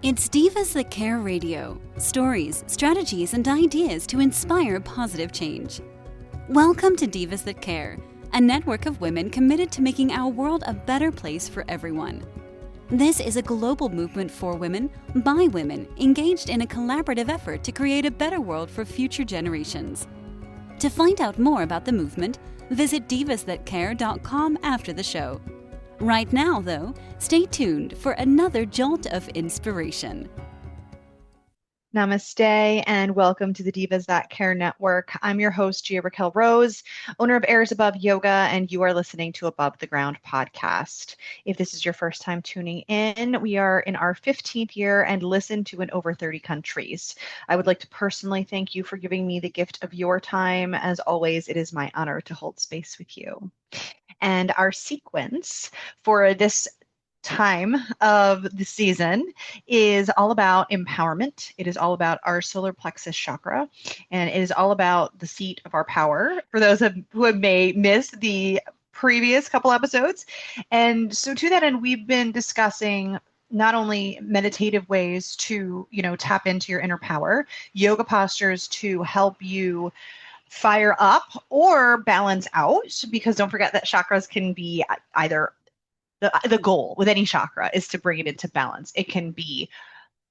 It's Divas That Care Radio. Stories, strategies, and ideas to inspire positive change. Welcome to Divas That Care, a network of women committed to making our world a better place for everyone. This is a global movement for women, by women, engaged in a collaborative effort to create a better world for future generations. To find out more about the movement, visit divasthatcare.com after the show. Right now, though, stay tuned for another jolt of inspiration. Namaste and welcome to the Divas That Care Network. I'm your host, Gia-Raquel Rose, owner of Airs Above Yoga, and you are listening to Above the Ground podcast. If this is your first time tuning in, we are in our 15th year and listen to in over 30 countries. I would like to personally thank you for giving me the gift of your time. As always, it is my honor to hold space with you. And our sequence for this time of the season is all about empowerment. It is all about our solar plexus chakra, and it is all about the seat of our power for those who have may miss the previous couple episodes. And so to that end, we've been discussing not only meditative ways to, tap into your inner power, yoga postures to help you fire up or balance out, because don't forget that chakras can be either the goal with any chakra is to bring it into balance. It can be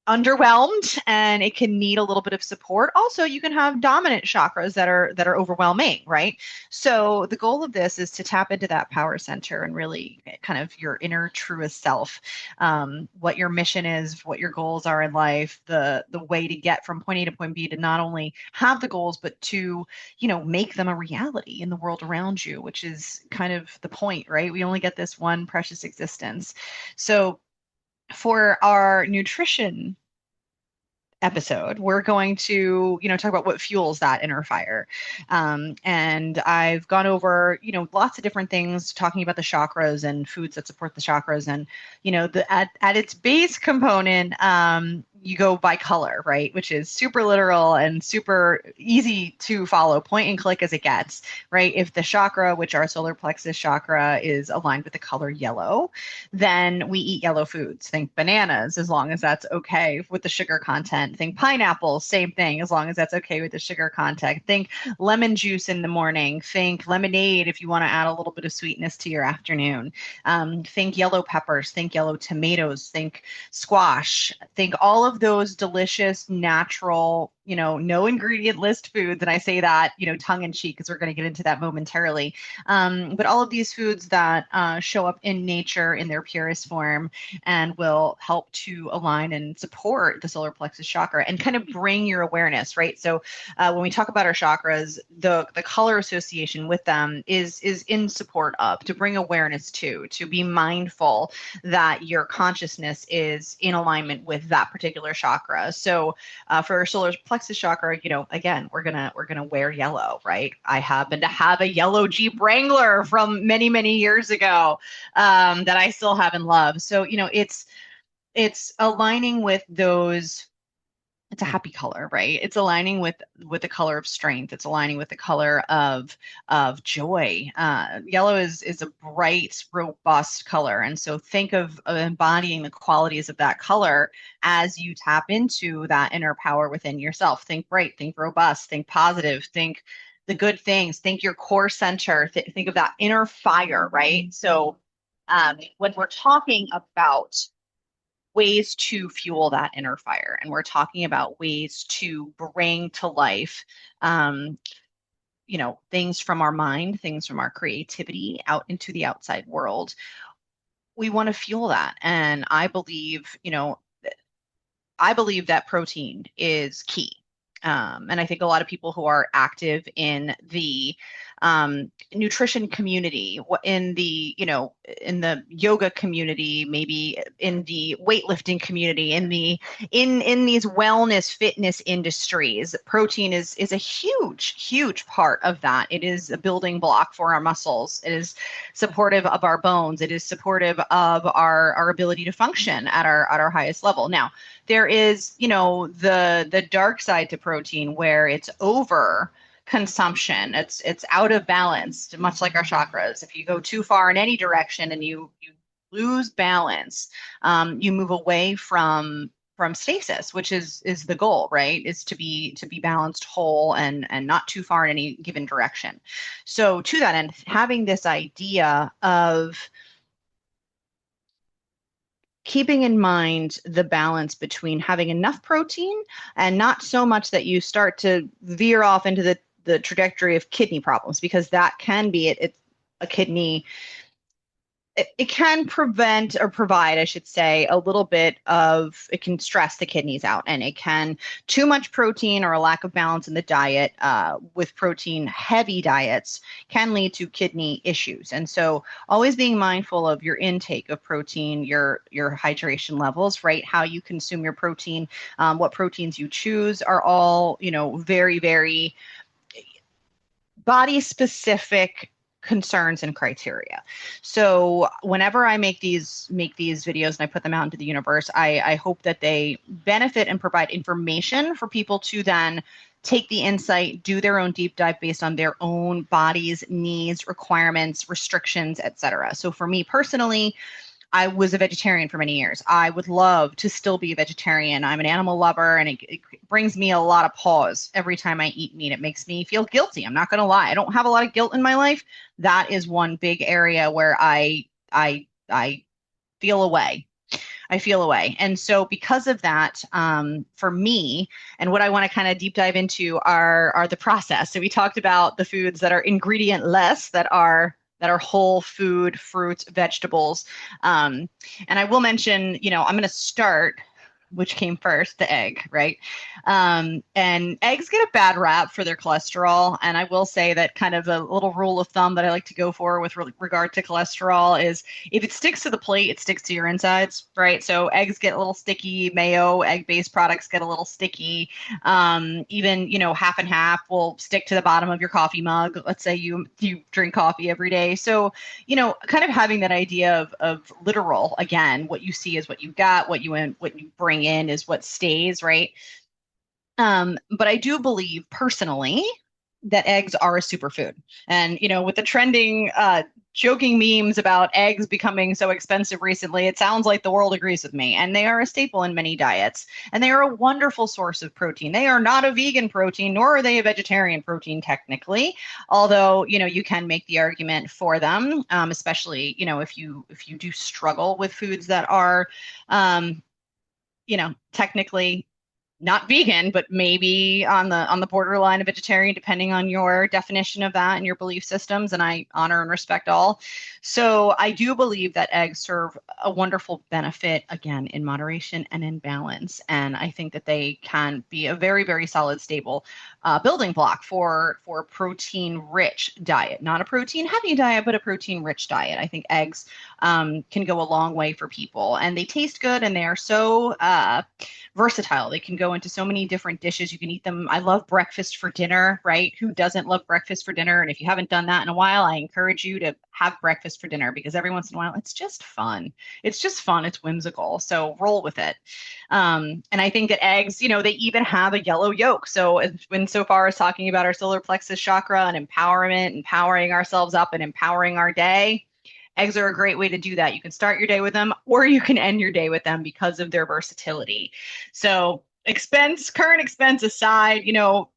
underwhelmed and it can need a little bit of support. Also, you can have dominant chakras that are overwhelming, right? So the goal of this is to tap into that power center and really kind of your inner truest self, what your mission is, what your goals are in life, the way to get from point A to point B, to not only have the goals, but to, make them a reality in the world around you, which is kind of the point, right? We only get this one precious existence. So for our nutrition episode, we're going to, talk about what fuels that inner fire. And I've gone over, lots of different things talking about the chakras and foods that support the chakras. And, at its base component, you go by color, right? Which is super literal and super easy to follow, point and click as it gets, right? If the chakra, which our solar plexus chakra, is aligned with the color yellow, then we eat yellow foods. Think bananas, as long as that's okay with the sugar content. Think pineapple, same thing, as long as that's okay with the sugar content. Think lemon juice in the morning. Think lemonade if you want to add a little bit of sweetness to your afternoon. Think yellow peppers, think yellow tomatoes, think squash, think all of those delicious, natural, no ingredient list foods. And I say that, tongue in cheek, because we're going to get into that momentarily. But all of these foods that show up in nature in their purest form and will help to align and support the solar plexus chakra and kind of bring your awareness, right? So when we talk about our chakras, the color association with them is in support of, to bring awareness to be mindful that your consciousness is in alignment with that particular chakra. So for solar plexus chakra, again, we're gonna wear yellow, right? I happen to have a yellow Jeep Wrangler from many, many years ago that I still have and love. So it's aligning with those. It's a happy color, right? It's aligning with the color of strength. It's aligning with the color of joy. Yellow is a bright, robust color, and so think of embodying the qualities of that color as you tap into that inner power within yourself. Think bright, think robust, think positive, think the good things, think your core center, think of that inner fire, right? So when we're talking about ways to fuel that inner fire, and we're talking about ways to bring to life things from our mind, things from our creativity out into the outside world, we want to fuel that. And I believe that protein is key. And I think a lot of people who are active in the nutrition community, in the yoga community, maybe in the weightlifting community, in these wellness fitness industries, protein is a huge part of that. It is a building block for our muscles. It is supportive of our bones. It is supportive of our ability to function at our highest level. Now, there is, the dark side to protein, where it's over consumption. It's out of balance, much like our chakras. If you go too far in any direction and you lose balance, you move away from from stasis, which is the goal, right? Is to be balanced, whole, and not too far in any given direction. So to that end, having this idea of keeping in mind the balance between having enough protein and not so much that you start to veer off into the trajectory of kidney problems, because that can be it's a kidney it can prevent or provide, I should say, a little bit of, it can stress the kidneys out, and it can, too much protein or a lack of balance in the diet with protein heavy diets can lead to kidney issues. And so always being mindful of your intake of protein, your hydration levels, right? How you consume your protein, what proteins you choose are all, very, very body specific concerns and criteria. So whenever I make these videos and I put them out into the universe, I hope that they benefit and provide information for people to then take the insight, do their own deep dive based on their own body's needs, requirements, restrictions, etc. So for me personally, I was a vegetarian for many years. I would love to still be a vegetarian. I'm an animal lover, and it brings me a lot of pause every time I eat meat. It makes me feel guilty. I'm not going to lie. I don't have a lot of guilt in my life. That is one big area where I feel away. I feel away. And so because of that, for me, and what I want to kind of deep dive into are the process. So we talked about the foods that are ingredient less, that are whole food, fruits, vegetables. And I will mention, I'm going to start, which came first, the egg, right? And eggs get a bad rap for their cholesterol. And I will say that kind of a little rule of thumb that I like to go for with regard to cholesterol is if it sticks to the plate, it sticks to your insides, right? So eggs get a little sticky, mayo, egg-based products get a little sticky. Even, half and half will stick to the bottom of your coffee mug. Let's say you drink coffee every day. So, kind of having that idea of literal, again, what you see is what you got, what you bring in is what stays, right? But I do believe personally that eggs are a superfood. And, with the trending joking memes about eggs becoming so expensive recently, it sounds like the world agrees with me. And they are a staple in many diets. And they are a wonderful source of protein. They are not a vegan protein, nor are they a vegetarian protein technically. Although, you can make the argument for them, especially, if you do struggle with foods that are technically not vegan, but maybe on the borderline of vegetarian, depending on your definition of that and your belief systems. And I honor and respect all. So I do believe that eggs serve a wonderful benefit, again, in moderation and in balance. And I think that they can be a very, very solid, stable building block for protein-rich diet. Not a protein-heavy diet, but a protein-rich diet. I think eggs can go a long way for people. And they taste good, and they are so versatile. They can go into so many different dishes. You can eat them. I love breakfast for dinner, right? Who doesn't love breakfast for dinner? And if you haven't done that in a while, I encourage you to have breakfast for dinner, because every once in a while, it's just fun. It's just fun. It's whimsical. So roll with it. And I think that eggs, they even have a yellow yolk. So when so far as talking about our solar plexus chakra and empowerment, empowering ourselves up and empowering our day, eggs are a great way to do that. You can start your day with them, or you can end your day with them because of their versatility. So current expense aside,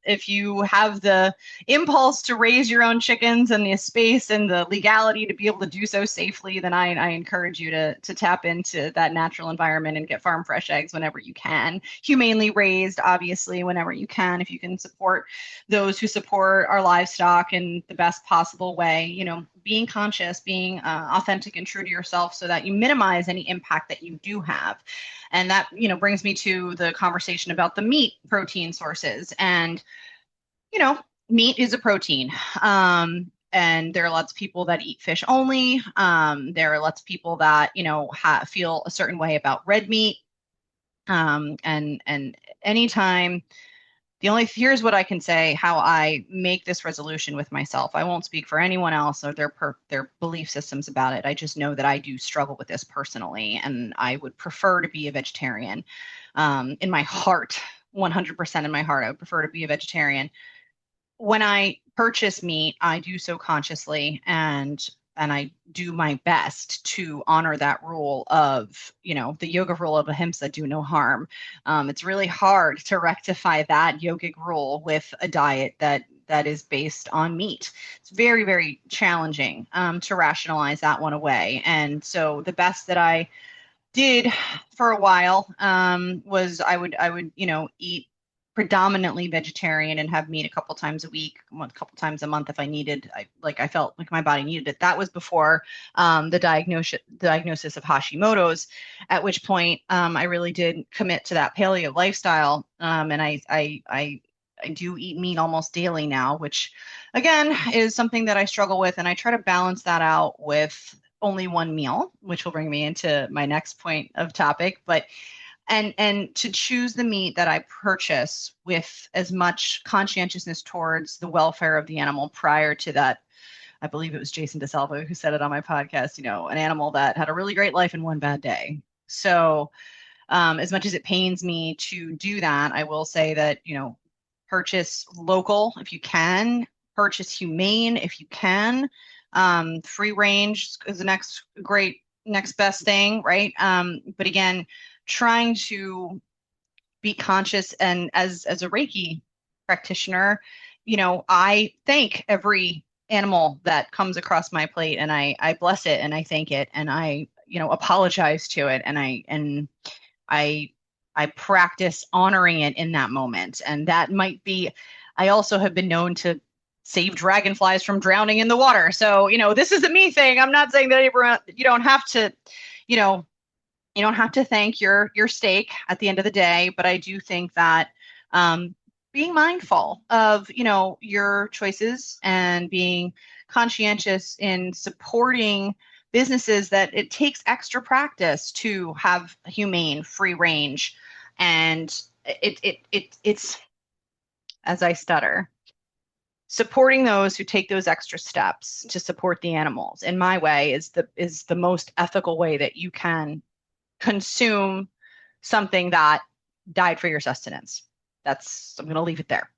if you have the impulse to raise your own chickens and the space and the legality to be able to do so safely, then I encourage you to tap into that natural environment and get farm fresh eggs whenever you can. Humanely raised, obviously, whenever you can, if you can support those who support our livestock in the best possible way, being conscious, being authentic and true to yourself so that you minimize any impact that you do have. And that, brings me to the conversation about the meat protein sources. And, meat is a protein. And there are lots of people that eat fish only. There are lots of people that, feel a certain way about red meat. And anytime, here's what I can say, how I make this resolution with myself. I won't speak for anyone else or their belief systems about it. I just know that I do struggle with this personally, and I would prefer to be a vegetarian. In my heart, 100% in my heart, I would prefer to be a vegetarian. When I purchase meat, I do so consciously, and I do my best to honor that rule of, the yoga rule of ahimsa, do no harm. It's really hard to rectify that yogic rule with a diet that is based on meat. It's very, very challenging to rationalize that one away. And so the best that I did for a while was I would eat predominantly vegetarian and have meat a couple times a week, a couple times a month if I needed. I felt like my body needed it. That was before the diagnosis of Hashimoto's, at which point I really did commit to that paleo lifestyle. And I do eat meat almost daily now, which again is something that I struggle with, and I try to balance that out with only one meal, which will bring me into my next point of topic. But and to choose the meat that I purchase with as much conscientiousness towards the welfare of the animal prior to that. I believe it was Jason DeSalvo who said it on my podcast, an animal that had a really great life in one bad day. So as much as it pains me to do that, I will say that, purchase local if you can, purchase humane if you can. Free range is the next best thing, right? But again, trying to be conscious, and as a Reiki practitioner, I thank every animal that comes across my plate, and I bless it and I thank it, and I apologize to it, and I practice honoring it in that moment. And that might be, I also have been known to save dragonflies from drowning in the water. So, this is a me thing. I'm not saying that you don't have to, you don't have to thank your steak at the end of the day, but I do think that being mindful of, your choices and being conscientious in supporting businesses that it takes extra practice to have humane, free range. And it's, as I stutter, supporting those who take those extra steps to support the animals, in my way, is the most ethical way that you can consume something that died for your sustenance. I'm going to leave it there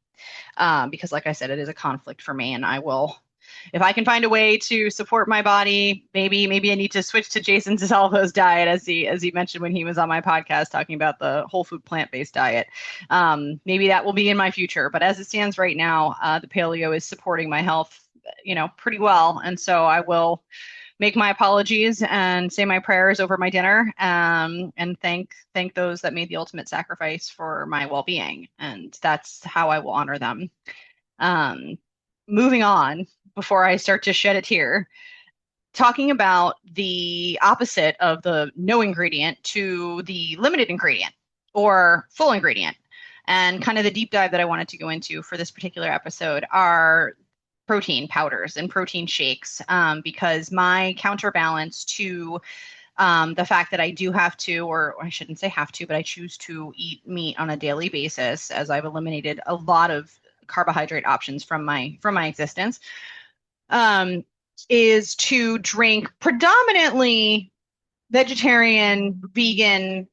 because, like I said, it is a conflict for me, and I will, if I can find a way to support my body, maybe I need to switch to Jason DeSalvo's diet, as he mentioned when he was on my podcast talking about the whole food plant-based diet. Maybe that will be in my future, but as it stands right now, the paleo is supporting my health, pretty well, and so I will make my apologies and say my prayers over my dinner, and thank those that made the ultimate sacrifice for my well-being. And that's how I will honor them. Moving on, before I start to shed a tear, talking about the opposite of the no ingredient to the limited ingredient or full ingredient. And kind of the deep dive that I wanted to go into for this particular episode are protein powders and protein shakes, because my counterbalance to the fact that I do have to, or I shouldn't say have to, but I choose to eat meat on a daily basis, as I've eliminated a lot of carbohydrate options from my existence, is to drink predominantly vegetarian, vegan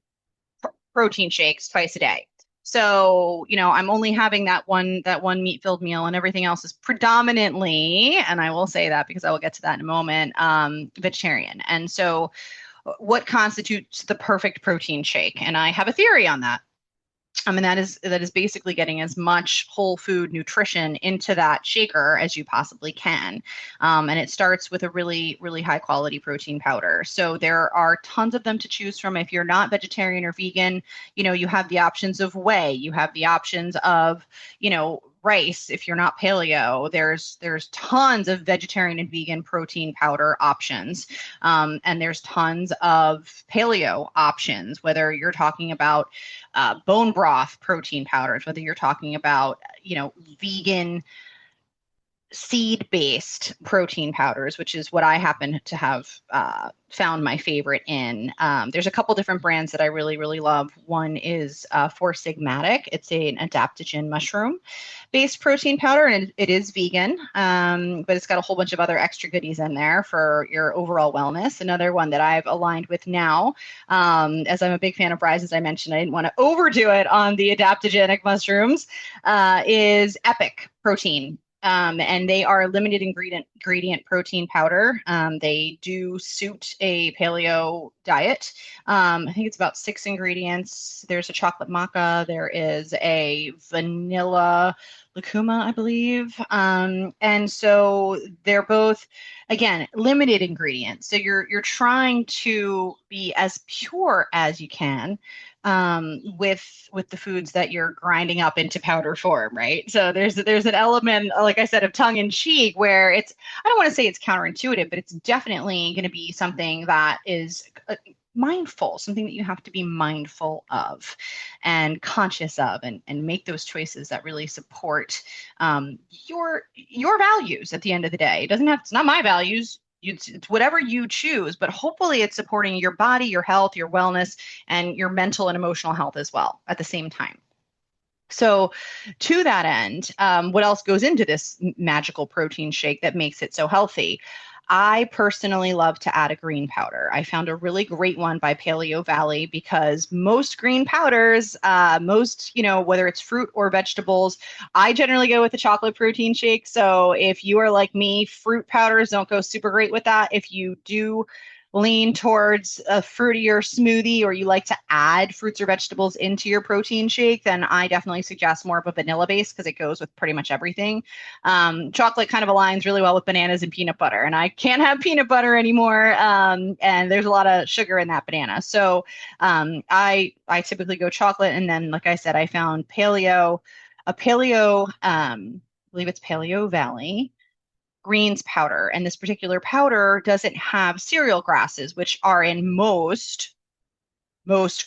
protein shakes twice a day. So, I'm only having that one meat-filled meal, and everything else is predominantly, and I will say that because I will get to that in a moment, vegetarian. And so what constitutes the perfect protein shake? And I have a theory on that. And that is basically getting as much whole food nutrition into that shaker as you possibly can. And it starts with a really, really high quality protein powder. So there are tons of them to choose from. If you're not vegetarian or vegan, you have the options of whey, you have the options of, rice. If you're not paleo, there's tons of vegetarian and vegan protein powder options. And there's tons of paleo options, whether you're talking about bone broth protein powders, whether you're talking about, vegan seed-based protein powders, which is what I happen to have found my favorite in. There's a couple different brands that I really, really love. One is Four Sigmatic. It's an adaptogen mushroom-based protein powder, and it is vegan, but it's got a whole bunch of other extra goodies in there for your overall wellness. Another one that I've aligned with now, as I'm a big fan of Rise, as I mentioned, I didn't want to overdo it on the adaptogenic mushrooms, is Epic Protein. and they are a limited ingredient protein powder. They do suit a paleo diet. I think it's about 6 ingredients. There's a chocolate maca. There is a vanilla lucuma, I believe. And so they're both, again, limited ingredients. So you're trying to be as pure as you can with the foods that you're grinding up into powder form, right? So there's an element, like I said, of tongue in cheek where it's, I don't want to say it's counterintuitive, but it's definitely going to be something that is mindful, something that you have to be mindful of and conscious of, and make those choices that really support your values at the end of the day. It's not my values. It's whatever you choose, but hopefully it's supporting your body, your health, your wellness, and your mental and emotional health as well at the same time. So to that end, what else goes into this magical protein shake that makes it so healthy? I personally love to add a green powder. I found a really great one by Paleo Valley because most green powders, whether it's fruit or vegetables, I generally go with a chocolate protein shake. So if you are like me, fruit powders don't go super great with that. If you do lean towards a fruitier smoothie, or you like to add fruits or vegetables into your protein shake, then I definitely suggest more of a vanilla base because it goes with pretty much everything. Chocolate kind of aligns really well with bananas and peanut butter, and I can't have peanut butter anymore. And there's a lot of sugar in that banana. So I typically go chocolate. And then, like I said, I found I believe it's Paleo Valley greens powder. And this particular powder doesn't have cereal grasses, which are in most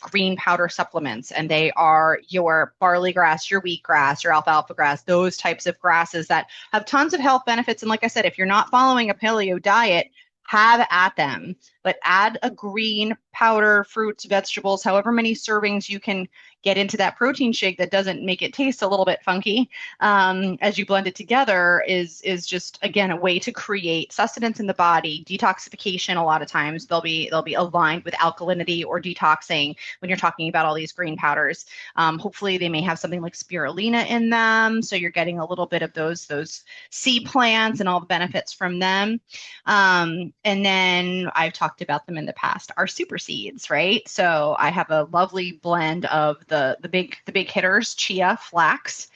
green powder supplements. And they are your barley grass, your wheatgrass, your alfalfa grass, those types of grasses that have tons of health benefits. And like I said, if you're not following a paleo diet, have at them, but add a green powder, fruits, vegetables, however many servings you can get into that protein shake that doesn't make it taste a little bit funky as you blend it together is just, again, a way to create sustenance in the body, detoxification. A lot of times they'll be aligned with alkalinity or detoxing when you're talking about all these green powders. Hopefully they may have something like spirulina in them, so you're getting a little bit of those sea plants and all the benefits from them. And then I've talked about them in the past, are super seeds, right? So I have a lovely blend of the big hitters, chia, flax,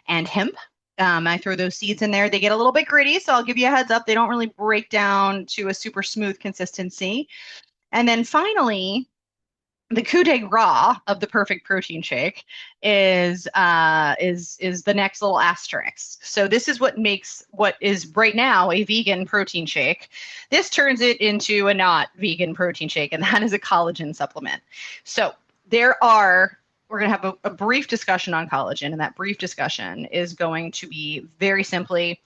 and hemp. I throw those seeds in there. They get a little bit gritty, so I'll give you a heads up. They don't really break down to a super smooth consistency. And then finally, the coup de grace of the perfect protein shake is the next little asterisk. So this is what makes what is right now a vegan protein shake. This turns it into a not vegan protein shake, and that is a collagen supplement. So we're going to have a brief discussion on collagen, and that brief discussion is going to be very simply,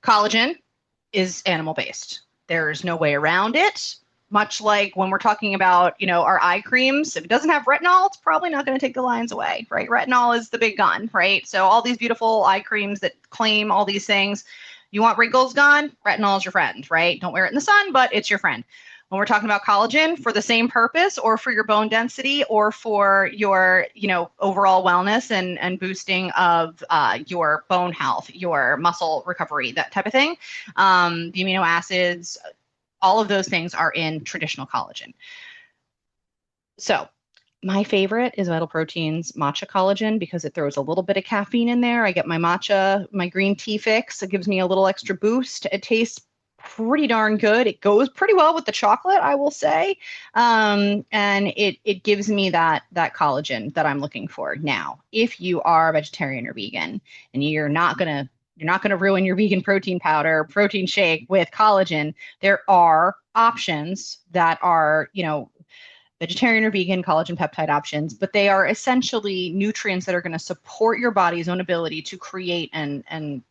collagen is animal-based. There's no way around it. Much like when we're talking about, our eye creams, if it doesn't have retinol, it's probably not going to take the lines away, right? Retinol is the big gun, right? So all these beautiful eye creams that claim all these things, you want wrinkles gone? Retinol is your friend, right? Don't wear it in the sun, but it's your friend. When we're talking about collagen for the same purpose, or for your bone density, or for your, overall wellness and boosting of your bone health, your muscle recovery, that type of thing, the amino acids, all of those things are in traditional collagen. So my favorite is Vital Protein's matcha collagen because it throws a little bit of caffeine in there. I get my matcha, my green tea fix. It gives me a little extra boost. It tastes pretty darn good. It goes pretty well with the chocolate, I will say. And it gives me that collagen that I'm looking for. Now, if you are vegetarian or vegan and you're not going to ruin your vegan protein powder, protein shake with collagen, there are options that are, vegetarian or vegan collagen peptide options, but they are essentially nutrients that are going to support your body's own ability to create and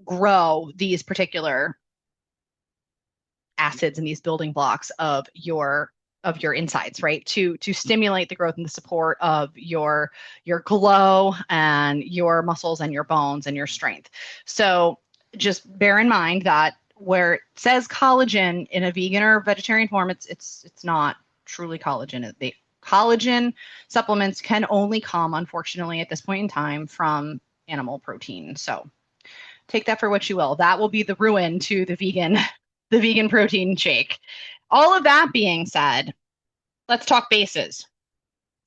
grow these particular acids and these building blocks of your insides, right? To stimulate the growth and the support of your glow and your muscles and your bones and your strength. So just bear in mind that where it says collagen in a vegan or vegetarian form, it's not truly collagen. The collagen supplements can only come, unfortunately, at this point in time from animal protein. So take that for what you will. That will be the ruin to the vegan protein shake. All of that being said, let's talk bases.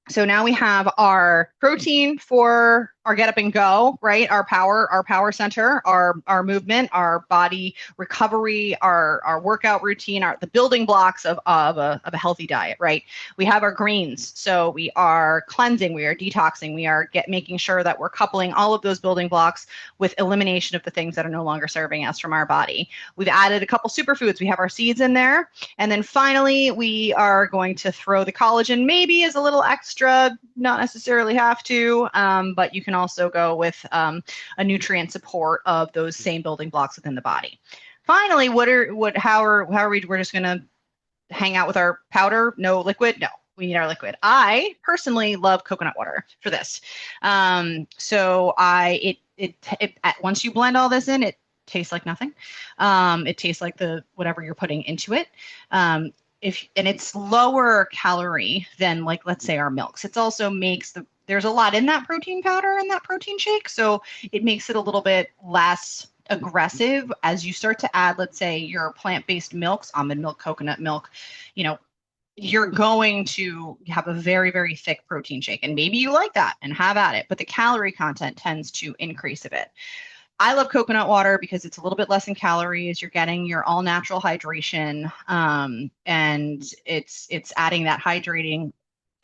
So now we have our protein for our get up and go, right? Our power center, our movement, our body recovery, our workout routine, the building blocks of a healthy diet, right? We have our greens. So we are cleansing, we are detoxing, we are making sure that we're coupling all of those building blocks with elimination of the things that are no longer serving us from our body. We've added a couple superfoods. We have our seeds in there. And then finally, we are going to throw the collagen maybe as a little extra, not necessarily have to, but you can also go with a nutrient support of those same building blocks within the body. Finally, how are we? We're just going to hang out with our powder, no liquid? No, we need our liquid. I personally love coconut water for this. So once you blend all this in, it tastes like nothing. It tastes like whatever you're putting into it. And it's lower calorie than, like, let's say our milks. It also makes there's a lot in that protein powder and that protein shake. So it makes it a little bit less aggressive as you start to add, let's say, your plant-based milks, almond milk, coconut milk, you're going to have a very, very thick protein shake. And maybe you like that and have at it, but the calorie content tends to increase a bit. I love coconut water because it's a little bit less in calories. You're getting your all natural hydration, and it's adding that hydrating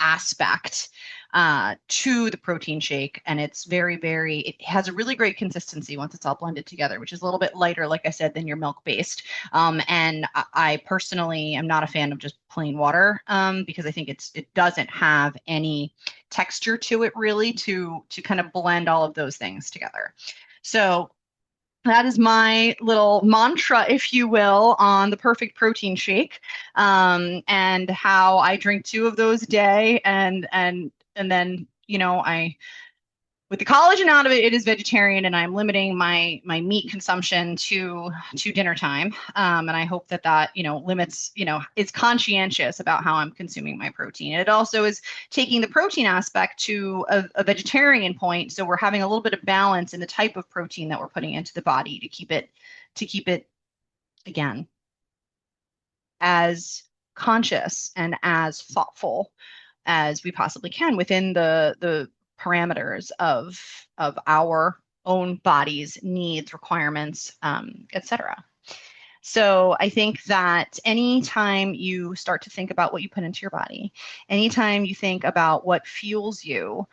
aspect to the protein shake. And it's it has a really great consistency once it's all blended together, which is a little bit lighter, like I said, than your milk-based. And I personally am not a fan of just plain water because I think it doesn't have any texture to it really to kind of blend all of those things together. So that is my little mantra, if you will, on the perfect protein shake, and how I drink 2 of those a day, and then with the collagen out of it, it is vegetarian, and I'm limiting my meat consumption to dinner time. And I hope that limits, is conscientious about how I'm consuming my protein. It also is taking the protein aspect to a vegetarian point. So we're having a little bit of balance in the type of protein that we're putting into the body to keep it again, as conscious and as thoughtful as we possibly can within the parameters of our own body's needs, requirements, etc. So I think that anytime you start to think about what you put into your body, anytime you think about what fuels you,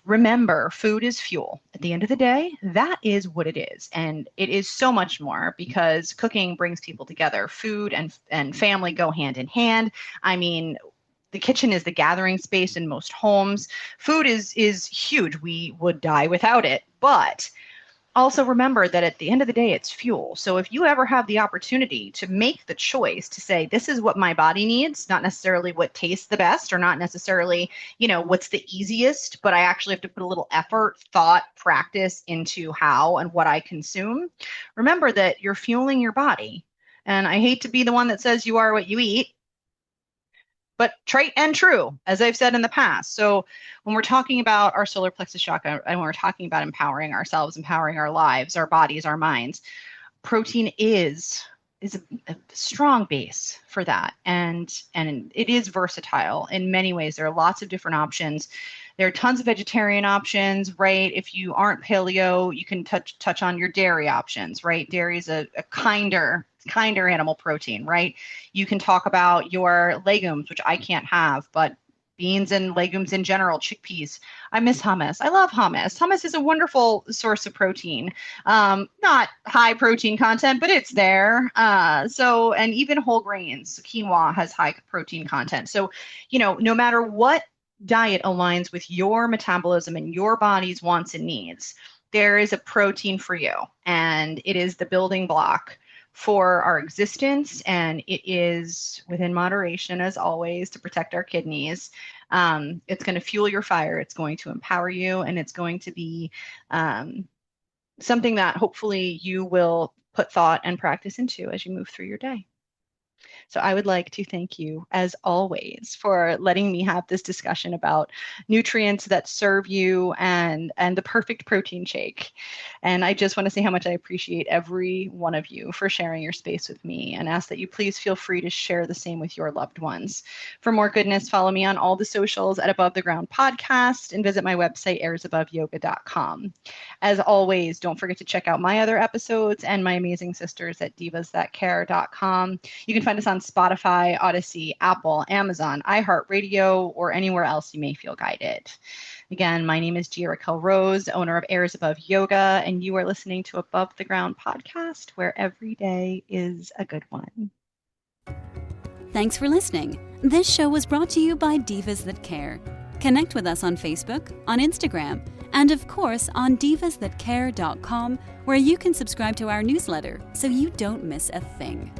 remember, food is fuel. At the end of the day, that is what it is. And it is so much more because cooking brings people together. Food and family go hand in hand. I mean, the kitchen is the gathering space in most homes. Food is huge. We would die without it. But also remember that at the end of the day, it's fuel. So if you ever have the opportunity to make the choice to say, this is what my body needs, not necessarily what tastes the best or not necessarily, what's the easiest, but I actually have to put a little effort, thought, practice into how and what I consume. Remember that you're fueling your body. And I hate to be the one that says you are what you eat, but trite and true, as I've said in the past. So when we're talking about our solar plexus chakra, and when we're talking about empowering ourselves, empowering our lives, our bodies, our minds, protein is a strong base for that. And it is versatile in many ways. There are lots of different options. There are tons of vegetarian options, right? If you aren't paleo, you can touch on your dairy options, right? Dairy is a kinder animal protein, right? You can talk about your legumes, which I can't have, but beans and legumes in general, chickpeas. I miss hummus. I love hummus. Hummus is a wonderful source of protein. Not high protein content, but it's there. And even whole grains, quinoa has high protein content. So, no matter what diet aligns with your metabolism and your body's wants and needs, there is a protein for you, and it is the building block for our existence, and it is within moderation, as always, to protect our kidneys. It's going to fuel your fire, it's going to empower you, and it's going to be something that hopefully you will put thought and practice into as you move through your day. So I would like to thank you, as always, for letting me have this discussion about nutrients that serve you and the perfect protein shake. And I just want to say how much I appreciate every one of you for sharing your space with me, and ask that you please feel free to share the same with your loved ones. For more goodness, follow me on all the socials at Above the Ground Podcast and visit my website, airsaboveyoga.com. As always, don't forget to check out my other episodes and my amazing sisters at divasthatcare.com. You can find us on Spotify, Odyssey, Apple, Amazon, iHeartRadio, or anywhere else you may feel guided. Again, my name is Gia-Raquel Rose, owner of Airs Above Yoga, and you are listening to Above the Ground Podcast, where every day is a good one. Thanks for listening. This show was brought to you by Divas That Care. Connect with us on Facebook, on Instagram, and of course on divasthatcare.com, where you can subscribe to our newsletter so you don't miss a thing.